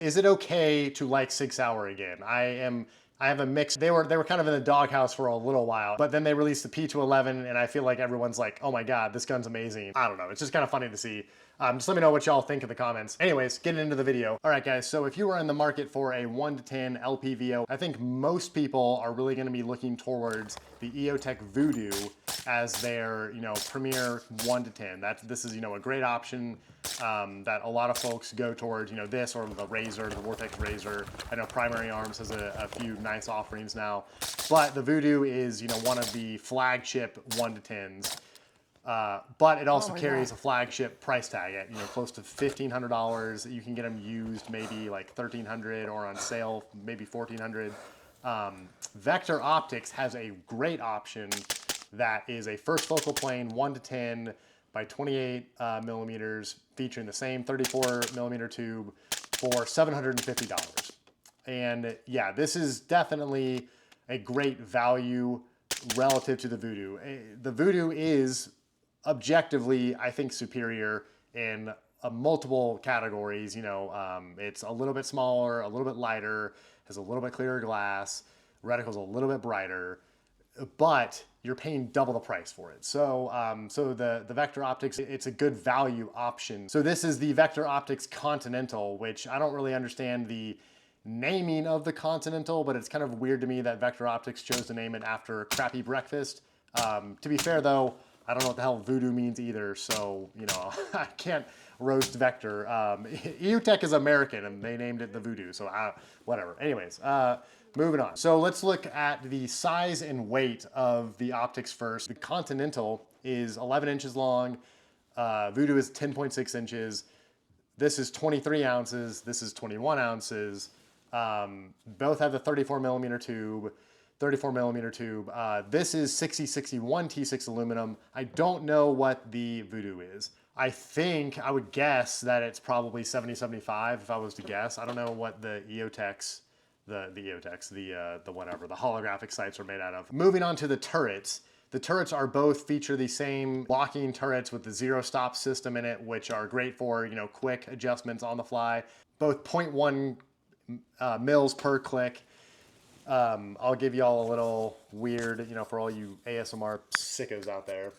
Is it okay to like Sig Sauer again? I have a mix. They were kind of in the doghouse for a little while, but then they released the P211, and I feel like everyone's like, oh my god, this gun's amazing. I don't know. It's just kind of funny to see. Just let me know what y'all think in the comments. Anyways, getting into the video. All right, guys. So if you are in the market for a 1 to 10 LPVO, I think most people are really going to be looking towards the EOTECH Vudu as their, premier 1 to 10. This is, a great option that a lot of folks go towards, this or the Razor, the Vortex Razor. I know Primary Arms has a few nice offerings now, but the Vudu is, one of the flagship 1 to 10s. But it also carries a flagship price tag at, close to $1,500. You can get them used maybe like $1,300 or on sale, maybe $1,400. Vector Optics has a great option that is a first focal plane 1 to 10 by 28 millimeters, featuring the same 34 millimeter tube for $750. And yeah, this is definitely a great value relative to the Vudu. The Vudu is objectively, I think, superior in multiple categories. It's a little bit smaller, a little bit lighter, has a little bit clearer glass, reticle's a little bit brighter, but you're paying double the price for it. So, the Vector Optics, it's a good value option. So this is the Vector Optics Continental, which I don't really understand the naming of the Continental, but it's kind of weird to me that Vector Optics chose to name it after crappy breakfast. To be fair though, I don't know what the hell Voodoo means either, so, I can't roast Vector. EOTECH is American, and they named it the Voodoo, so whatever. Anyways, moving on. So let's look at the size and weight of the optics first. The Continental is 11 inches long. Voodoo is 10.6 inches. This is 23 ounces. This is 21 ounces. Both have the 34 millimeter tube. This is 6061 T6 aluminum. I don't know what the Voodoo is. I think I would guess that it's probably 7075 if I was to guess. I don't know what the EOTECHs, the holographic sights are made out of. Moving on to the turrets. The turrets are both feature the same locking turrets with the zero stop system in it, which are great for, quick adjustments on the fly. Both 0.1 mils per click. I'll give y'all a little weird, for all you ASMR sickos out there.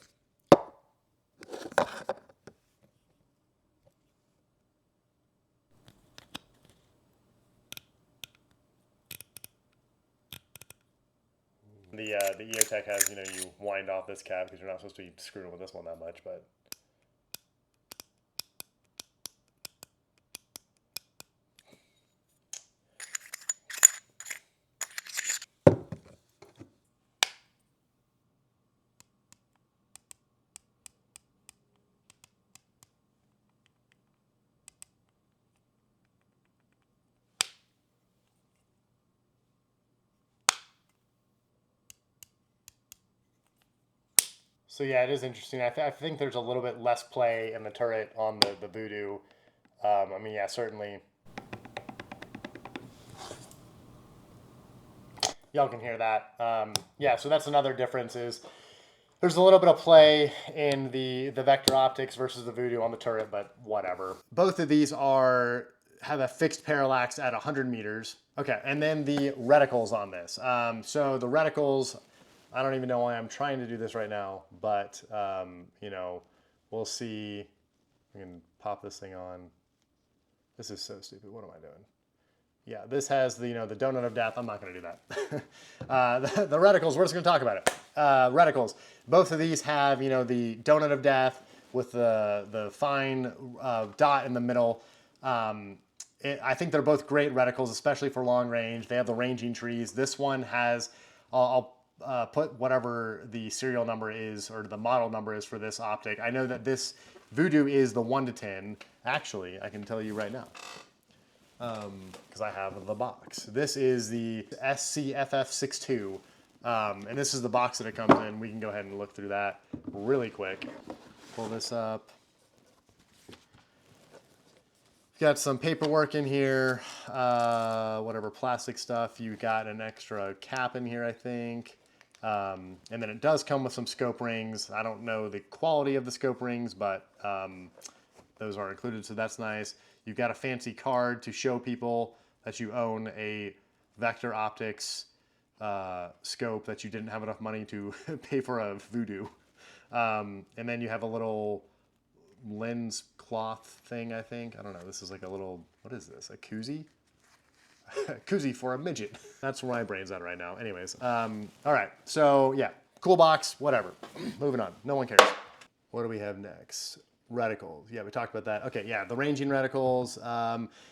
The EOTECH has, you wind off this cap because you're not supposed to be screwing with this one that much, but. So yeah, it is interesting. I think there's a little bit less play in the turret on the Vudu. I mean, yeah, certainly. Y'all can hear that. Yeah, so that's another difference is there's a little bit of play in the Vector Optics versus the Vudu on the turret, but whatever. Both of these have a fixed parallax at 100 meters. Okay, and then the reticles on this. So the reticles, I don't even know why I'm trying to do this right now, but, we'll see. I can pop this thing on. This is so stupid. What am I doing? Yeah, this has the, the donut of death. I'm not going to do that. The reticles, we're just going to talk about it. Reticles. Both of these have, the donut of death with the fine dot in the middle. I think they're both great reticles, especially for long range. They have the ranging trees. This one has, I'll put whatever the serial number is or the model number is for this optic. I know that this Vudu is the 1 to 10. Actually, I can tell you right now. Because I have the box. This is the SCFF62, and this is the box that it comes in. We can go ahead and look through that really quick. Pull this up. Got some paperwork in here, whatever plastic stuff. You got an extra cap in here, I think. And then it does come with some scope rings. I don't know the quality of the scope rings, but those are included, so that's nice. You've got a fancy card to show people that you own a Vector Optics scope that you didn't have enough money to pay for a Vudu. And then you have a little lens cloth thing, I think. I don't know. This is like a little, what is this? A koozie? Koozie for a midget. That's where my brain's at right now. Anyways, all right. So yeah, cool box, whatever. Moving on. No one cares. What do we have next? Reticles. Yeah, we talked about that. Okay, yeah, the ranging reticles.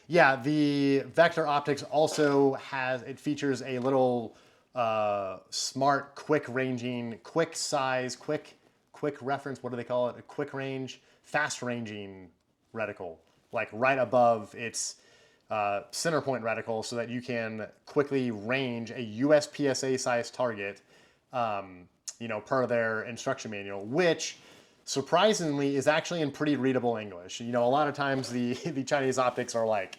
Yeah, the Vector Optics also it features a little smart, quick ranging, quick size, quick reference. What do they call it? A quick range, fast ranging reticle, like right above its center point reticle, so that you can quickly range a USPSA size target, you know, per their instruction manual, which surprisingly is actually in pretty readable English. You know, a lot of times the Chinese optics are like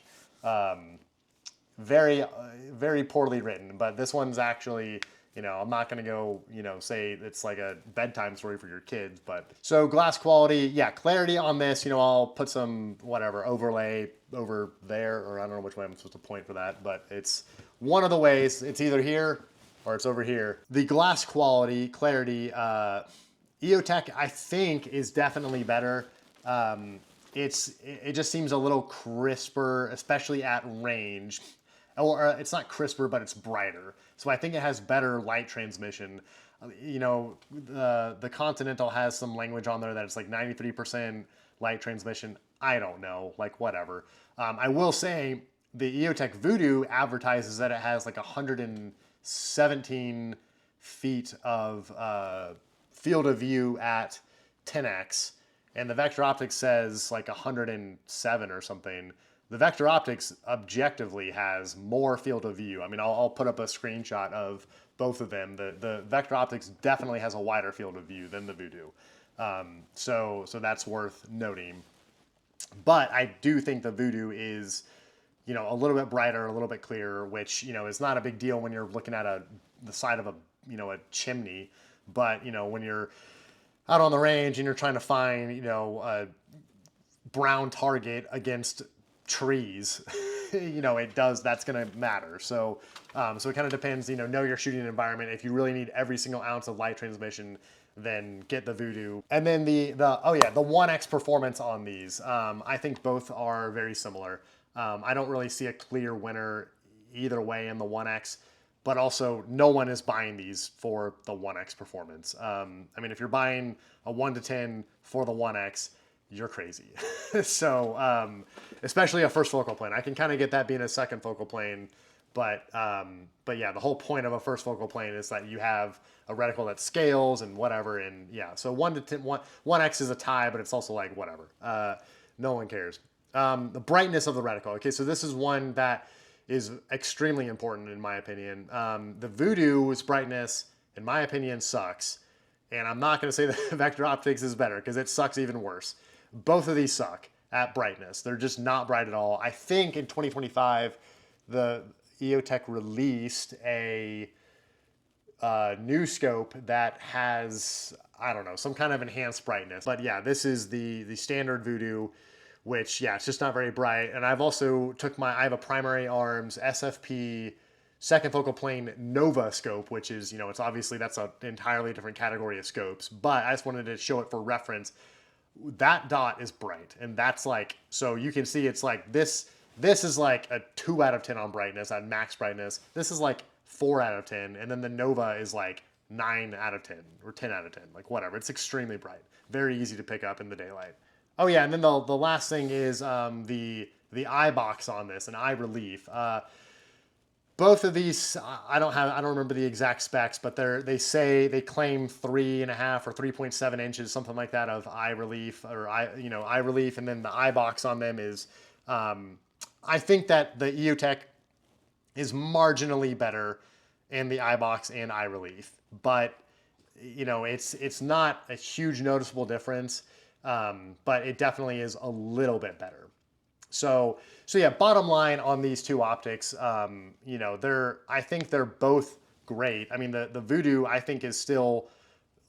very poorly written, but this one's actually, you know, I'm not going to go, you know, say it's like a bedtime story for your kids, but so glass quality, yeah, clarity on this, you know, I'll put some whatever overlay over there, or I don't know which way I'm supposed to point for that, but it's one of the ways. It's either here or it's over here. The glass quality, clarity, EOTECH, I think, is definitely better. It just seems a little crisper, especially at range. Or it's not crisper, but it's brighter. So I think it has better light transmission. You know, the Continental has some language on there that it's like 93% light transmission. I don't know, like whatever. I will say the EOTECH Vudu advertises that it has like 117 feet of field of view at 10x, and the Vector Optics says like 107 or something. The Vector Optics objectively has more field of view. I mean, I'll put up a screenshot of both of them. The Vector Optics definitely has a wider field of view than the Vudu. So that's worth noting. But I do think the Vudu is, you know, a little bit brighter, a little bit clearer, which, you know, is not a big deal when you're looking at the side of a, you know, a chimney. But, you know, when you're out on the range and you're trying to find, you know, a brown target against trees, you know, that's going to matter. So so it kind of depends, you know your shooting environment. If you really need every single ounce of light transmission, then get the Vudu. And then the 1x performance on these, I think both are very similar. I don't really see a clear winner either way in the 1x, but also no one is buying these for the 1x performance. I mean, if you're buying a 1 to 10 for the 1x, you're crazy. So, especially a first focal plane. I can kind of get that being a second focal plane, but yeah, the whole point of a first focal plane is that you have a reticle that scales and whatever, and yeah, so 1 to 10, 1x is a tie, but it's also like whatever. No one cares. The brightness of the reticle. Okay, so this is one that is extremely important in my opinion. The Vudu's brightness, in my opinion, sucks. And I'm not going to say that Vector Optics is better, because it sucks even worse. Both of these suck at brightness. They're just not bright at all. I think in 2025, the EOTECH released a new scope that has, I don't know, some kind of enhanced brightness. But yeah, this is the standard Vudu, which, yeah, it's just not very bright. And I've also I have a primary arms SFP second focal plane Nova scope, which is, you know, that's an entirely different category of scopes. But I just wanted to show it for reference. That dot is bright, and that's like, so you can see it's like this is like a 2 out of 10 on brightness at max brightness. This is like 4 out of 10, and then the Nova is like 9 out of 10 or 10 out of 10, like whatever. It's extremely bright, very easy to pick up in the daylight. Oh yeah, and then the last thing is the eye box on this, and eye relief. Both of these, I don't remember the exact specs, but they claim 3.5 or 3.7 inches, something like that, of eye relief, or eye relief, and then the eye box on them is, I think that the EOTECH is marginally better in the eye box and eye relief, but you know, it's not a huge noticeable difference, but it definitely is a little bit better. So yeah, bottom line on these two optics, you know, I think they're both great. I mean, the Vudu, I think, is still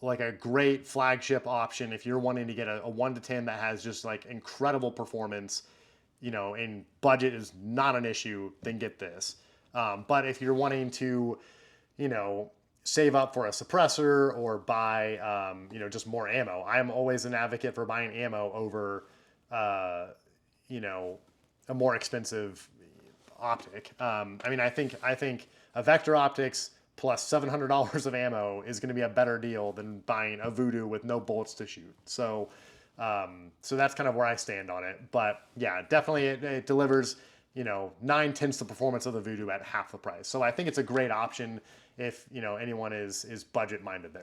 like a great flagship option if you're wanting to get a 1 to 10 that has just like incredible performance. and budget is not an issue, then get this. But if you're wanting to, save up for a suppressor or buy, just more ammo, I'm always an advocate for buying ammo over, a more expensive optic. I think a Vector Optics plus $700 of ammo is going to be a better deal than buying a Vudu with no bullets to shoot. So that's kind of where I stand on it. But yeah, definitely it delivers, 9/10 the performance of the Vudu at half the price. So I think it's a great option if, anyone is budget minded there.